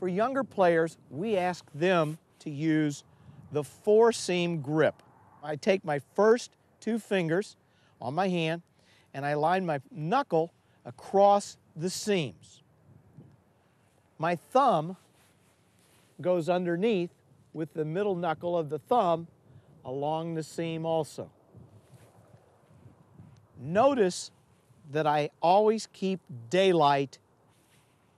For younger players, we ask them to use the four-seam grip. I take my first two fingers on my hand and I line my knuckle across the seams. My thumb goes underneath with the middle knuckle of the thumb along the seam also. Notice that I always keep daylight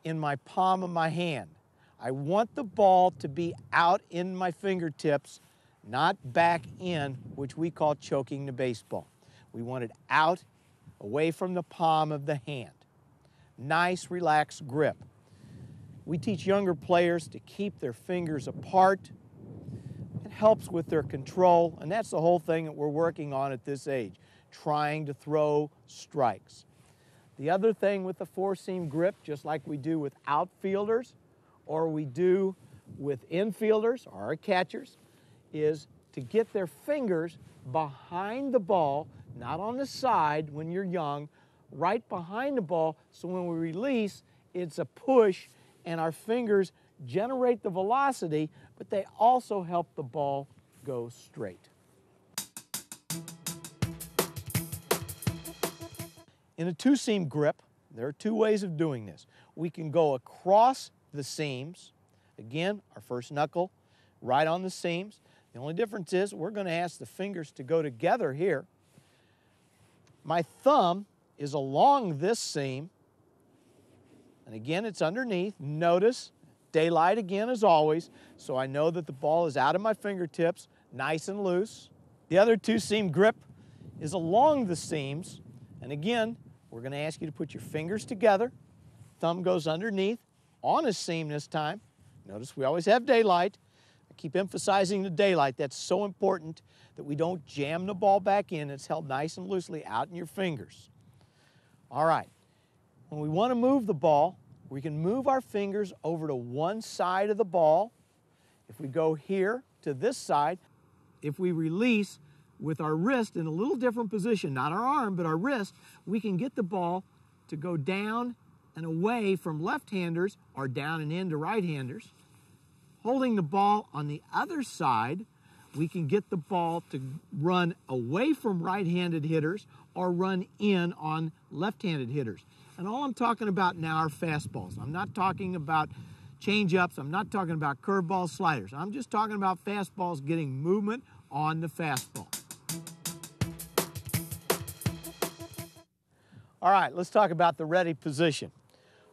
in my palm of my hand. I want the ball to be out in my fingertips, not back in, which we call choking the baseball. We want it out, away from the palm of the hand. Nice, relaxed grip. We teach younger players to keep their fingers apart. It helps with their control, and that's the whole thing that we're working on at this age, trying to throw strikes. The other thing with the four-seam grip, just like we do with outfielders or we do with infielders or our catchers, is to get their fingers behind the ball, not on the side when you're young, right behind the ball, so when we release, it's a push and our fingers generate the velocity, but they also help the ball go straight. In a two-seam grip, there are two ways of doing this. We can go across the seams. Again, our first knuckle right on the seams. The only difference is we're going to ask the fingers to go together here. My thumb is along this seam, and again, it's underneath. Notice, daylight again as always, so I know that the ball is out of my fingertips, nice and loose. The other two-seam grip is along the seams, and again, we're going to ask you to put your fingers together. Thumb goes underneath, on a seam this time. Notice we always have daylight. I keep emphasizing the daylight. That's so important that we don't jam the ball back in. It's held nice and loosely out in your fingers. All right. When we want to move the ball, we can move our fingers over to one side of the ball. If we go here to this side, if we release with our wrist in a little different position, not our arm, but our wrist, we can get the ball to go down and away from left-handers or down and into right-handers. Holding the ball on the other side, we can get the ball to run away from right-handed hitters or run in on left-handed hitters. And all I'm talking about now are fastballs. I'm not talking about change-ups. I'm not talking about curveballs, sliders. I'm just talking about fastballs getting movement on the fastball. All right, let's talk about the ready position.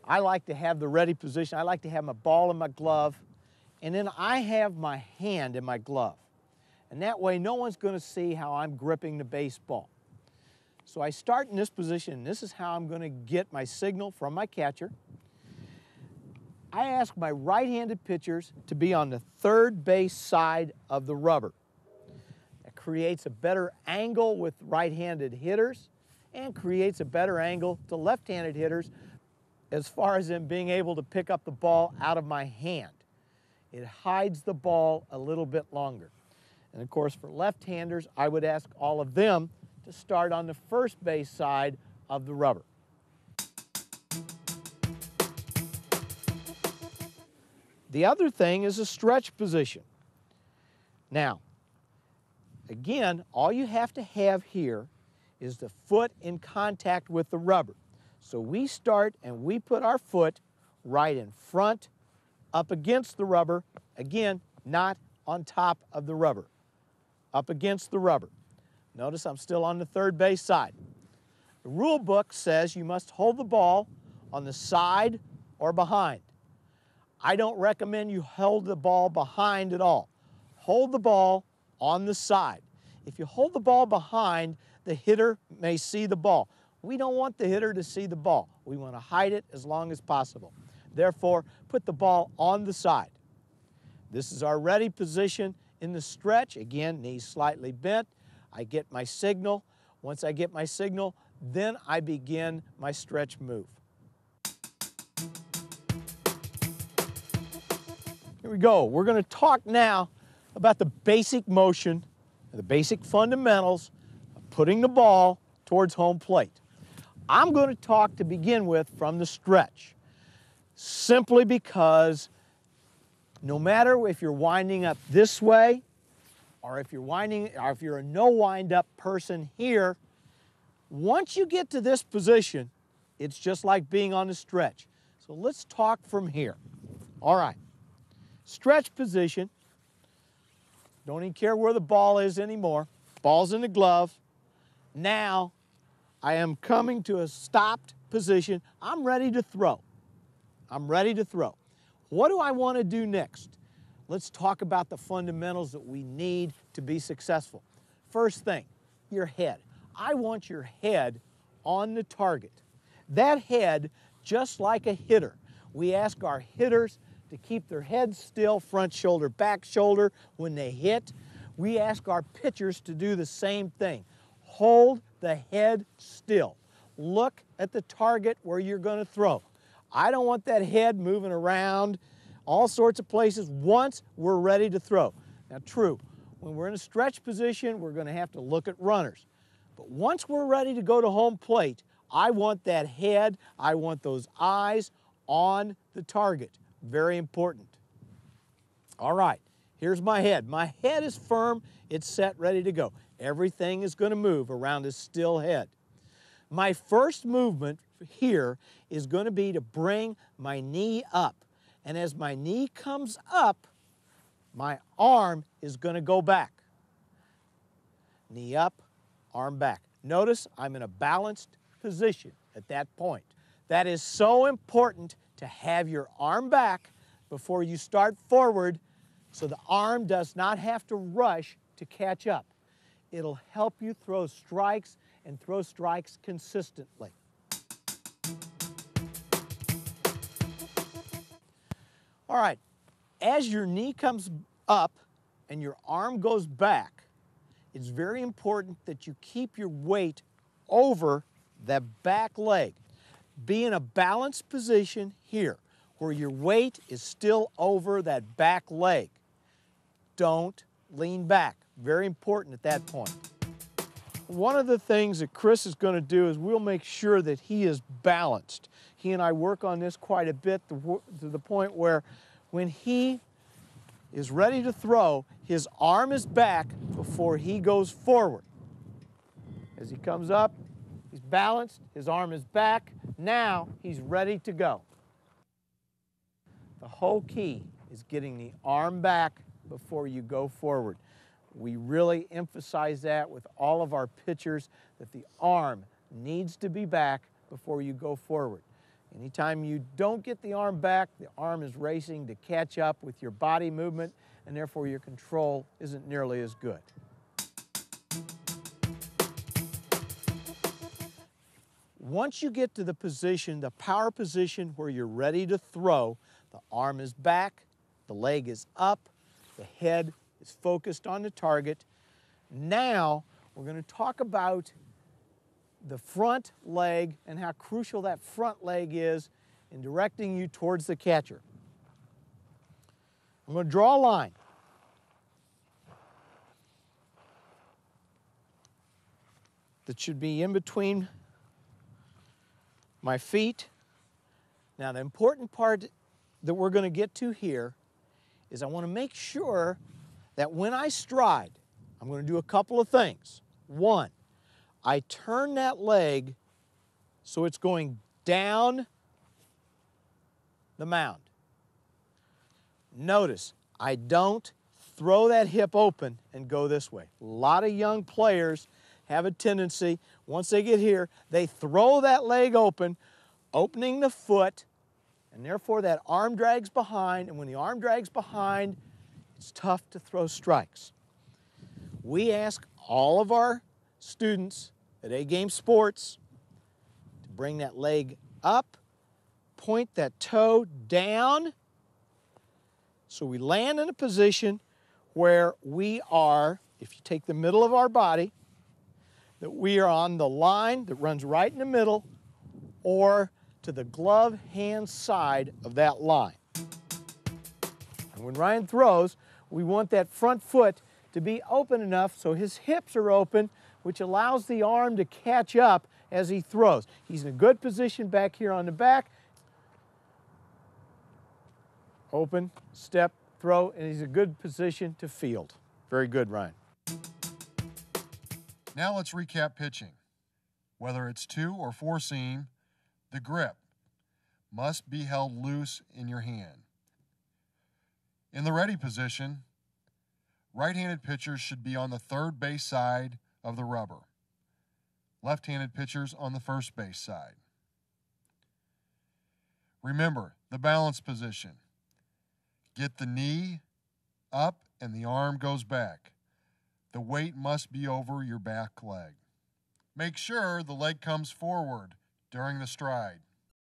I like to have the ready position. I like to have my ball in my glove, and then I have my hand in my glove. And that way, no one's going to see how I'm gripping the baseball. So I start in this position, and this is how I'm going to get my signal from my catcher. I ask my right-handed pitchers to be on the third base side of the rubber. That creates a better angle with right-handed hitters and creates a better angle to left-handed hitters as far as them being able to pick up the ball out of my hand. It hides the ball a little bit longer. And of course, for left-handers, I would ask all of them to start on the first base side of the rubber. The other thing is a stretch position. Now, again, all you have to have here is the foot in contact with the rubber. So we start and we put our foot right in front, up against the rubber, again, not on top of the rubber, up against the rubber. Notice I'm still on the third base side. The rule book says you must hold the ball on the side or behind. I don't recommend you hold the ball behind at all. Hold the ball on the side. If you hold the ball behind, the hitter may see the ball. We don't want the hitter to see the ball. We want to hide it as long as possible. Therefore, put the ball on the side. This is our ready position in the stretch. Again, knees slightly bent. I get my signal. Once I get my signal, then I begin my stretch move. Here we go. We're going to talk now about the basic motion, the basic fundamentals of putting the ball towards home plate. I'm going to talk to begin with from the stretch, simply because No matter if you're winding up this way or if you're a no wind up person here, once you get to this position, it's just like being on the stretch. So let's talk from here. All right, stretch position. Don't even care where the ball is anymore. Ball's in the glove. Now I am coming to a stopped position. I'm ready to throw. I'm ready to throw. What do I want to do next? Let's talk about the fundamentals that we need to be successful. First thing, your head. I want your head on the target. That head, just like a hitter, we ask our hitters to keep their head still, front shoulder, back shoulder when they hit. We ask our pitchers to do the same thing. Hold the head still. Look at the target where you're going to throw. I don't want that head moving around all sorts of places once we're ready to throw. Now, true, when we're in a stretch position, we're going to have to look at runners. But once we're ready to go to home plate, I want that head, I want those eyes on the target. Very important. All right, here's my head. My head is firm, it's set, ready to go. Everything is going to move around this still head. My first movement here is going to be to bring my knee up. And as my knee comes up, my arm is going to go back. Knee up, arm back. Notice I'm in a balanced position at that point. That is so important to have your arm back before you start forward so the arm does not have to rush to catch up. It'll help you throw strikes and throw strikes consistently. All right, as your knee comes up and your arm goes back, it's very important that you keep your weight over that back leg. Be in a balanced position here where your weight is still over that back leg. Don't lean back. Very important at that point. One of the things that Chris is going to do is we'll make sure that he is balanced. He and I work on this quite a bit to the point where when he is ready to throw, his arm is back before he goes forward. As he comes up, he's balanced, his arm is back. Now he's ready to go. The whole key is getting the arm back before you go forward. We really emphasize that with all of our pitchers, that the arm needs to be back before you go forward. Anytime you don't get the arm back, the arm is racing to catch up with your body movement, and therefore your control isn't nearly as good. Once you get to the position, the power position where you're ready to throw, the arm is back, the leg is up, the head is focused on the target. Now we're going to talk about the front leg and how crucial that front leg is in directing you towards the catcher. I'm going to draw a line. That should be in between my feet. Now the important part that we're going to get to here is I want to make sure that when I stride, I'm going to do a couple of things. One, I turn that leg so it's going down the mound. Notice, I don't throw that hip open and go this way. A lot of young players have a tendency, once they get here, they throw that leg open, opening the foot, and therefore that arm drags behind, and when the arm drags behind, it's tough to throw strikes. We ask all of our students at A-Game Sports to bring that leg up, point that toe down, so we land in a position where we are, if you take the middle of our body, that we are on the line that runs right in the middle or to the glove hand side of that line. And when Ryan throws, we want that front foot to be open enough so his hips are open, which allows the arm to catch up as he throws. He's in a good position back here on the back. Open, step, throw, and he's a good position to field. Very good, Ryan. Now let's recap pitching. Whether it's 2 or 4 seam, the grip must be held loose in your hand. In the ready position, right-handed pitchers should be on the third base side of the rubber. Left-handed pitchers on the first base side. Remember the balance position. Get the knee up and the arm goes back. The weight must be over your back leg. Make sure the leg comes forward during the stride.